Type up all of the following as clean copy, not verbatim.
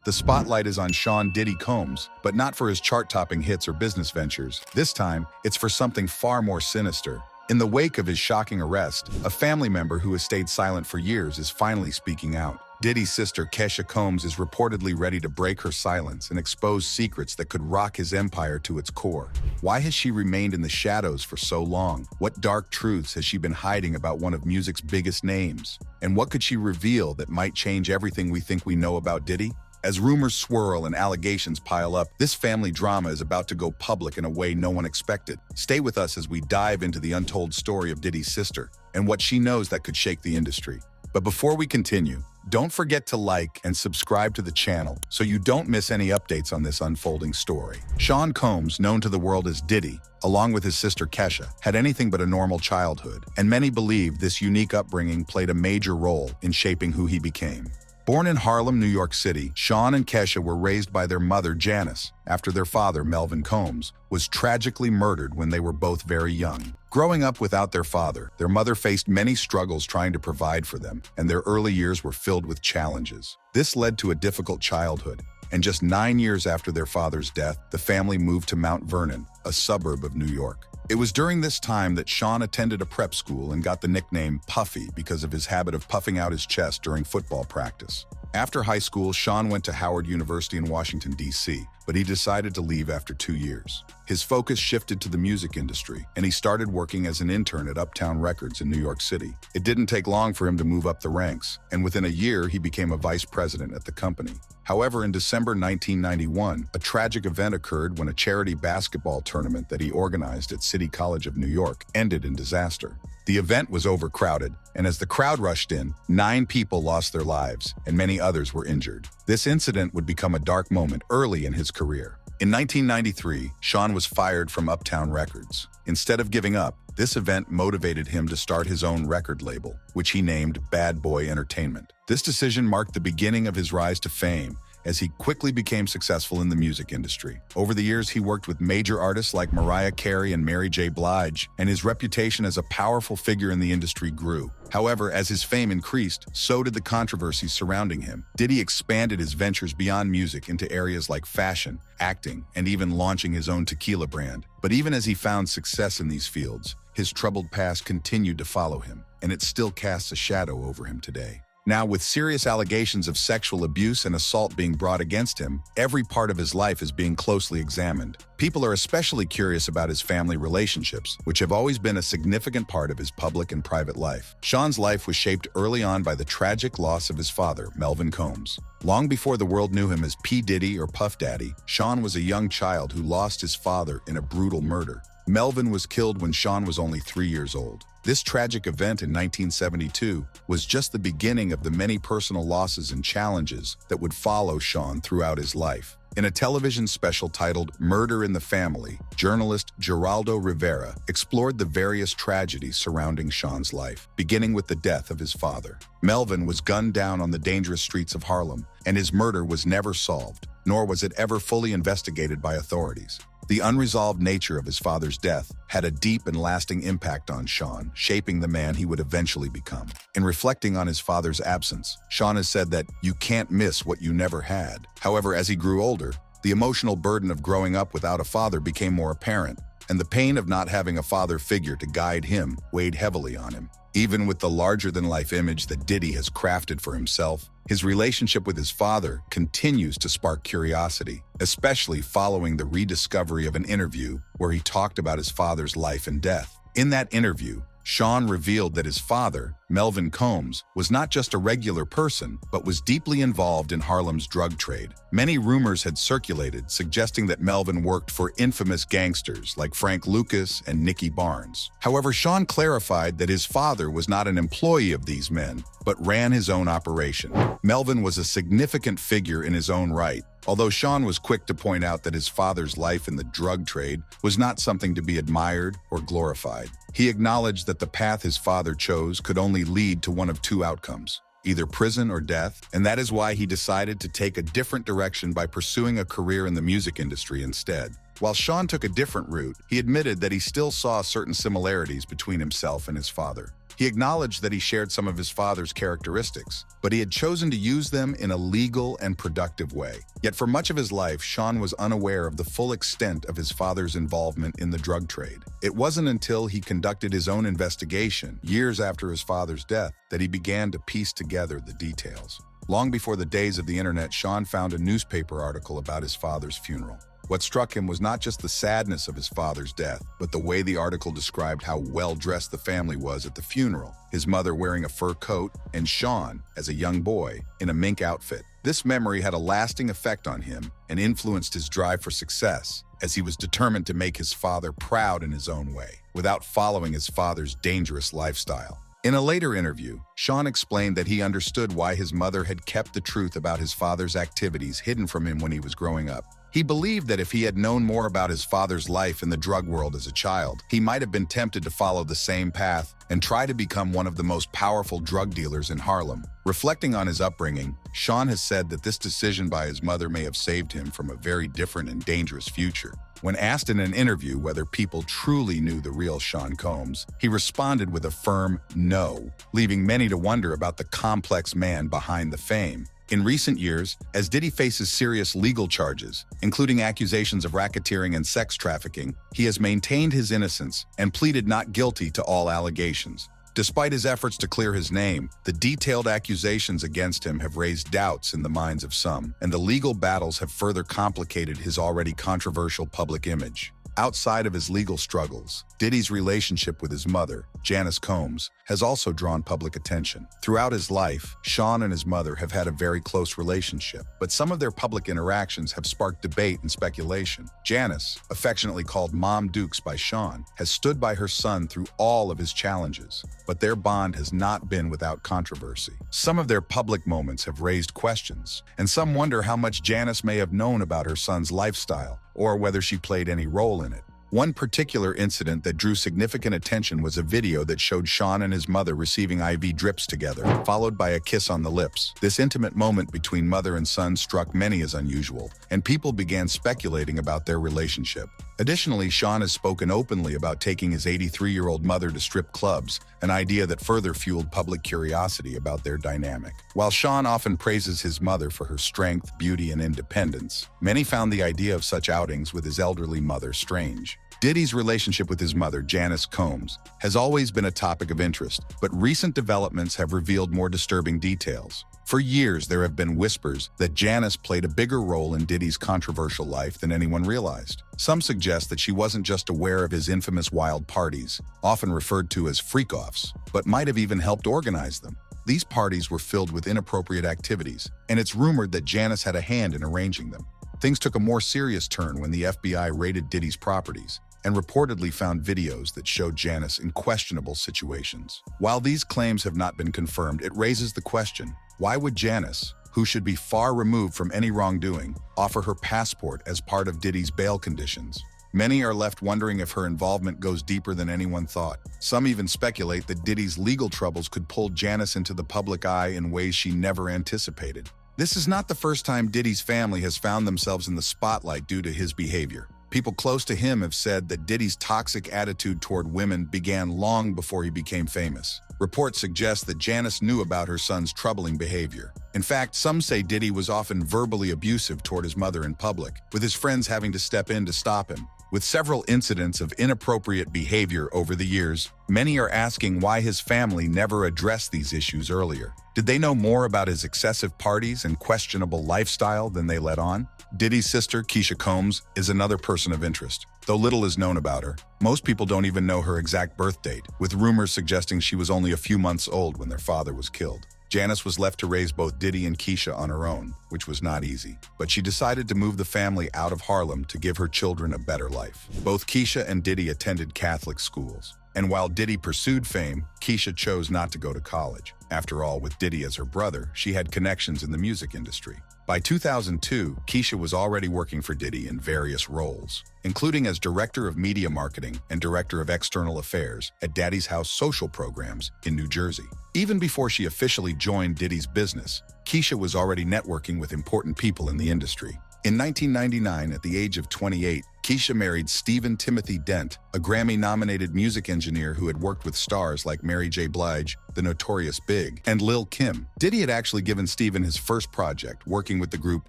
The spotlight is on Sean Diddy Combs, but not for his chart-topping hits or business ventures. This time, it's for something far more sinister. In the wake of his shocking arrest, a family member who has stayed silent for years is finally speaking out. Diddy's sister, Kesha Combs, is reportedly ready to break her silence and expose secrets that could rock his empire to its core. Why has she remained in the shadows for so long? What dark truths has she been hiding about one of music's biggest names? And what could she reveal that might change everything we think we know about Diddy? As rumors swirl and allegations pile up, this family drama is about to go public in a way no one expected. Stay with us as we dive into the untold story of Diddy's sister and what she knows that could shake the industry. But before we continue, don't forget to like and subscribe to the channel so you don't miss any updates on this unfolding story. Sean Combs, known to the world as Diddy, along with his sister Kesha, had anything but a normal childhood, and many believe this unique upbringing played a major role in shaping who he became. Born in Harlem, New York City, Sean and Kesha were raised by their mother, Janice, after their father, Melvin Combs, was tragically murdered when they were both very young. Growing up without their father, their mother faced many struggles trying to provide for them, and their early years were filled with challenges. This led to a difficult childhood, and just 9 years after their father's death, the family moved to Mount Vernon, a suburb of New York. It was during this time that Sean attended a prep school and got the nickname Puffy because of his habit of puffing out his chest during football practice. After high school, Sean went to Howard University in Washington, D.C., but he decided to leave after 2 years. His focus shifted to the music industry, and he started working as an intern at Uptown Records in New York City. It didn't take long for him to move up the ranks, and within a year, he became a vice president at the company. However, in December 1991, a tragic event occurred when a charity basketball tournament that he organized at City College of New York ended in disaster. The event was overcrowded, and as the crowd rushed in, 9 people lost their lives, and many others were injured. This incident would become a dark moment early in his career. In 1993, Sean was fired from Uptown Records. Instead of giving up, this event motivated him to start his own record label, which he named Bad Boy Entertainment. This decision marked the beginning of his rise to fame, as he quickly became successful in the music industry. Over the years, he worked with major artists like Mariah Carey and Mary J. Blige, and his reputation as a powerful figure in the industry grew. However, as his fame increased, so did the controversies surrounding him. Diddy expanded his ventures beyond music into areas like fashion, acting, and even launching his own tequila brand. But even as he found success in these fields, his troubled past continued to follow him, and it still casts a shadow over him today. Now, with serious allegations of sexual abuse and assault being brought against him, every part of his life is being closely examined. People are especially curious about his family relationships, which have always been a significant part of his public and private life. Sean's life was shaped early on by the tragic loss of his father, Melvin Combs. Long before the world knew him as P. Diddy or Puff Daddy, Sean was a young child who lost his father in a brutal murder. Melvin was killed when Sean was only 3 years old. This tragic event in 1972 was just the beginning of the many personal losses and challenges that would follow Sean throughout his life. In a television special titled Murder in the Family, journalist Geraldo Rivera explored the various tragedies surrounding Sean's life, beginning with the death of his father. Melvin was gunned down on the dangerous streets of Harlem, and his murder was never solved, nor was it ever fully investigated by authorities. The unresolved nature of his father's death had a deep and lasting impact on Sean, shaping the man he would eventually become. In reflecting on his father's absence, Sean has said that you can't miss what you never had. However, as he grew older, the emotional burden of growing up without a father became more apparent, and the pain of not having a father figure to guide him weighed heavily on him. Even with the larger-than-life image that Diddy has crafted for himself, his relationship with his father continues to spark curiosity, especially following the rediscovery of an interview where he talked about his father's life and death. In that interview, Sean revealed that his father, Melvin Combs, was not just a regular person, but was deeply involved in Harlem's drug trade. Many rumors had circulated suggesting that Melvin worked for infamous gangsters like Frank Lucas and Nicky Barnes. However, Sean clarified that his father was not an employee of these men, but ran his own operation. Melvin was a significant figure in his own right, although Sean was quick to point out that his father's life in the drug trade was not something to be admired or glorified. He acknowledged that the path his father chose could only lead to one of 2 outcomes, either prison or death, and that is why he decided to take a different direction by pursuing a career in the music industry instead. While Sean took a different route, he admitted that he still saw certain similarities between himself and his father. He acknowledged that he shared some of his father's characteristics, but he had chosen to use them in a legal and productive way. Yet for much of his life, Sean was unaware of the full extent of his father's involvement in the drug trade. It wasn't until he conducted his own investigation, years after his father's death, that he began to piece together the details. Long before the days of the internet, Sean found a newspaper article about his father's funeral. What struck him was not just the sadness of his father's death, but the way the article described how well-dressed the family was at the funeral, his mother wearing a fur coat, and Sean, as a young boy, in a mink outfit. This memory had a lasting effect on him and influenced his drive for success, as he was determined to make his father proud in his own way, without following his father's dangerous lifestyle. In a later interview, Sean explained that he understood why his mother had kept the truth about his father's activities hidden from him when he was growing up. He believed that if he had known more about his father's life in the drug world as a child, he might have been tempted to follow the same path and try to become one of the most powerful drug dealers in Harlem. Reflecting on his upbringing, Sean has said that this decision by his mother may have saved him from a very different and dangerous future. When asked in an interview whether people truly knew the real Sean Combs, he responded with a firm no, leaving many to wonder about the complex man behind the fame. In recent years, as Diddy faces serious legal charges, including accusations of racketeering and sex trafficking, he has maintained his innocence and pleaded not guilty to all allegations. Despite his efforts to clear his name, the detailed accusations against him have raised doubts in the minds of some, and the legal battles have further complicated his already controversial public image. Outside of his legal struggles, Diddy's relationship with his mother, Janice Combs, has also drawn public attention. Throughout his life, Sean and his mother have had a very close relationship, but some of their public interactions have sparked debate and speculation. Janice, affectionately called Mom Dukes by Sean, has stood by her son through all of his challenges, but their bond has not been without controversy. Some of their public moments have raised questions, and some wonder how much Janice may have known about her son's lifestyle, or whether she played any role in it. One particular incident that drew significant attention was a video that showed Sean and his mother receiving IV drips together, followed by a kiss on the lips. This intimate moment between mother and son struck many as unusual, and people began speculating about their relationship. Additionally, Sean has spoken openly about taking his 83-year-old mother to strip clubs, an idea that further fueled public curiosity about their dynamic. While Sean often praises his mother for her strength, beauty, and independence, many found the idea of such outings with his elderly mother strange. Diddy's relationship with his mother, Janice Combs, has always been a topic of interest, but recent developments have revealed more disturbing details. For years, there have been whispers that Janice played a bigger role in Diddy's controversial life than anyone realized. Some suggest that she wasn't just aware of his infamous wild parties, often referred to as freak-offs, but might have even helped organize them. These parties were filled with inappropriate activities, and it's rumored that Janice had a hand in arranging them. Things took a more serious turn when the FBI raided Diddy's properties and reportedly found videos that showed Janice in questionable situations. While these claims have not been confirmed, it raises the question, why would Janice, who should be far removed from any wrongdoing, offer her passport as part of Diddy's bail conditions? Many are left wondering if her involvement goes deeper than anyone thought. Some even speculate that Diddy's legal troubles could pull Janice into the public eye in ways she never anticipated. This is not the first time Diddy's family has found themselves in the spotlight due to his behavior. People close to him have said that Diddy's toxic attitude toward women began long before he became famous. Reports suggest that Janice knew about her son's troubling behavior. In fact, some say Diddy was often verbally abusive toward his mother in public, with his friends having to step in to stop him. With several incidents of inappropriate behavior over the years, many are asking why his family never addressed these issues earlier. Did they know more about his excessive parties and questionable lifestyle than they let on? Diddy's sister, Keisha Combs, is another person of interest. Though little is known about her, most people don't even know her exact birth date, with rumors suggesting she was only a few months old when their father was killed. Janice was left to raise both Diddy and Keisha on her own, which was not easy. But she decided to move the family out of Harlem to give her children a better life. Both Keisha and Diddy attended Catholic schools. And while Diddy pursued fame, Keisha chose not to go to college. After all, with Diddy as her brother, she had connections in the music industry. By 2002, Keisha was already working for Diddy in various roles, including as Director of Media Marketing and Director of External Affairs at Daddy's House social programs in New Jersey. Even before she officially joined Diddy's business, Keisha was already networking with important people in the industry. In 1999, at the age of 28, Keisha married Stephen Timothy Dent, a Grammy-nominated music engineer who had worked with stars like Mary J. Blige, the Notorious Big, and Lil' Kim. Diddy had actually given Stephen his first project, working with the group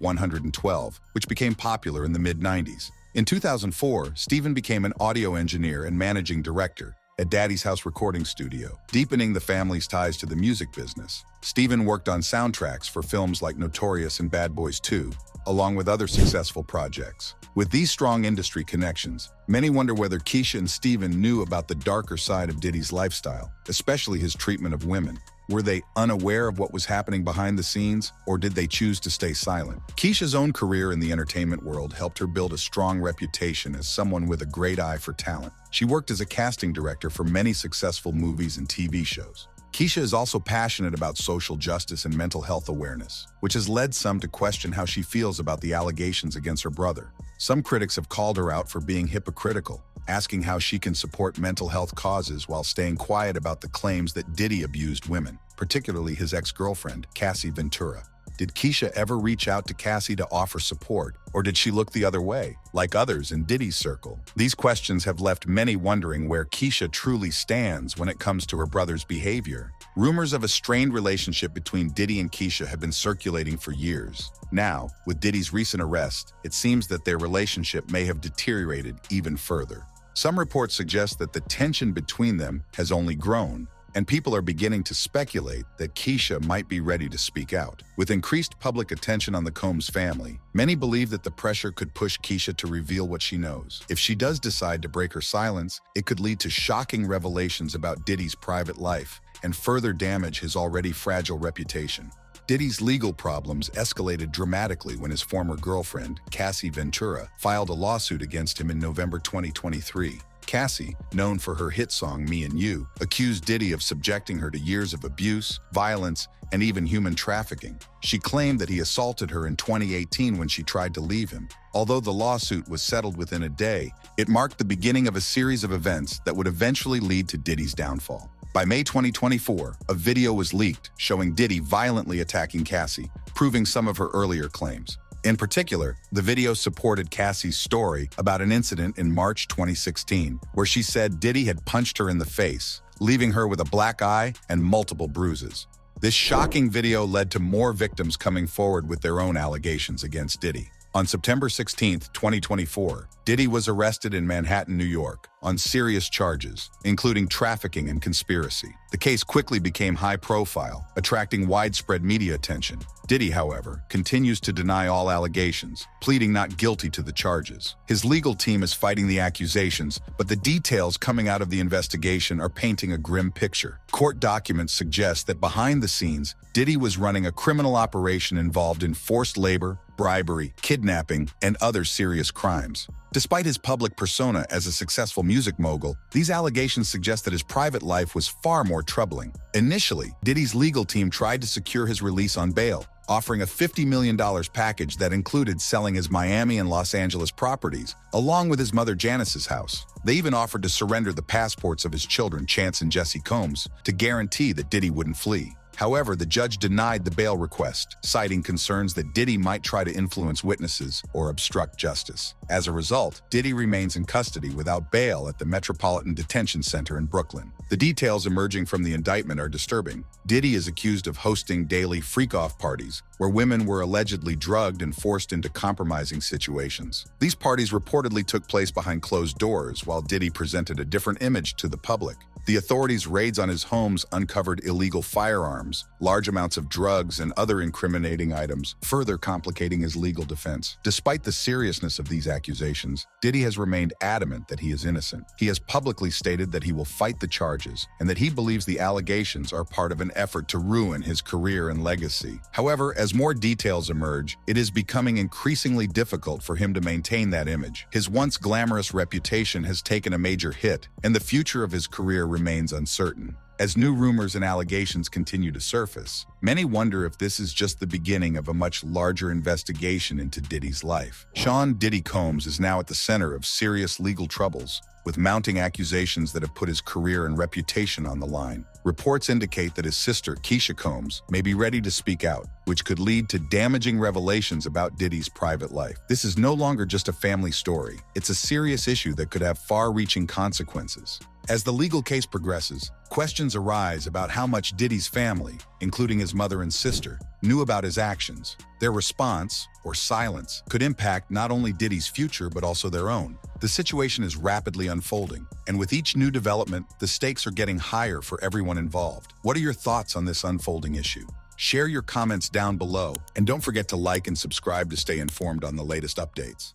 112, which became popular in the mid-90s. In 2004, Stephen became an audio engineer and managing director at Daddy's House Recording Studio, deepening the family's ties to the music business. Stephen worked on soundtracks for films like Notorious and Bad Boys 2, along with other successful projects. With these strong industry connections, many wonder whether Keisha and Stephen knew about the darker side of Diddy's lifestyle, especially his treatment of women. Were they unaware of what was happening behind the scenes, or did they choose to stay silent? Keisha's own career in the entertainment world helped her build a strong reputation as someone with a great eye for talent. She worked as a casting director for many successful movies and TV shows. Keisha is also passionate about social justice and mental health awareness, which has led some to question how she feels about the allegations against her brother. Some critics have called her out for being hypocritical, asking how she can support mental health causes while staying quiet about the claims that Diddy abused women, particularly his ex-girlfriend, Cassie Ventura. Did Keisha ever reach out to Cassie to offer support, or did she look the other way, like others in Diddy's circle? These questions have left many wondering where Keisha truly stands when it comes to her brother's behavior. Rumors of a strained relationship between Diddy and Keisha have been circulating for years. Now, with Diddy's recent arrest, it seems that their relationship may have deteriorated even further. Some reports suggest that the tension between them has only grown, and people are beginning to speculate that Keisha might be ready to speak out. With increased public attention on the Combs family, many believe that the pressure could push Keisha to reveal what she knows. If she does decide to break her silence, it could lead to shocking revelations about Diddy's private life and further damage his already fragile reputation. Diddy's legal problems escalated dramatically when his former girlfriend, Cassie Ventura, filed a lawsuit against him in November 2023. Cassie, known for her hit song Me and You, accused Diddy of subjecting her to years of abuse, violence, and even human trafficking. She claimed that he assaulted her in 2018 when she tried to leave him. Although the lawsuit was settled within a day, it marked the beginning of a series of events that would eventually lead to Diddy's downfall. By May 2024, a video was leaked showing Diddy violently attacking Cassie, proving some of her earlier claims. In particular, the video supported Cassie's story about an incident in March 2016, where she said Diddy had punched her in the face, leaving her with a black eye and multiple bruises. This shocking video led to more victims coming forward with their own allegations against Diddy. On September 16, 2024, Diddy was arrested in Manhattan, New York, on serious charges, including trafficking and conspiracy. The case quickly became high-profile, attracting widespread media attention. Diddy, however, continues to deny all allegations, pleading not guilty to the charges. His legal team is fighting the accusations, but the details coming out of the investigation are painting a grim picture. Court documents suggest that behind the scenes, Diddy was running a criminal operation involved in forced labor, bribery, kidnapping, and other serious crimes. Despite his public persona as a successful music mogul, these allegations suggest that his private life was far more troubling. Initially, Diddy's legal team tried to secure his release on bail, offering a $50 million package that included selling his Miami and Los Angeles properties, along with his mother Janice's house. They even offered to surrender the passports of his children, Chance and Jesse Combs, to guarantee that Diddy wouldn't flee. However, the judge denied the bail request, citing concerns that Diddy might try to influence witnesses or obstruct justice. As a result, Diddy remains in custody without bail at the Metropolitan Detention Center in Brooklyn. The details emerging from the indictment are disturbing. Diddy is accused of hosting daily freak-off parties, where women were allegedly drugged and forced into compromising situations. These parties reportedly took place behind closed doors, while Diddy presented a different image to the public. The authorities' raids on his homes uncovered illegal firearms, large amounts of drugs, and other incriminating items, further complicating his legal defense. Despite the seriousness of these accusations, Diddy has remained adamant that he is innocent. He has publicly stated that he will fight the charges and that he believes the allegations are part of an effort to ruin his career and legacy. However, as more details emerge, it is becoming increasingly difficult for him to maintain that image. His once glamorous reputation has taken a major hit, and the future of his career remains uncertain. As new rumors and allegations continue to surface, many wonder if this is just the beginning of a much larger investigation into Diddy's life. Sean "Diddy" Combs is now at the center of serious legal troubles, with mounting accusations that have put his career and reputation on the line. Reports indicate that his sister, Keisha Combs, may be ready to speak out, which could lead to damaging revelations about Diddy's private life. This is no longer just a family story. It's a serious issue that could have far-reaching consequences. As the legal case progresses, questions arise about how much Diddy's family, including his mother and sister, knew about his actions. Their response, or silence, could impact not only Diddy's future but also their own. The situation is rapidly unfolding, and with each new development, the stakes are getting higher for everyone involved. What are your thoughts on this unfolding issue? Share your comments down below, and don't forget to like and subscribe to stay informed on the latest updates.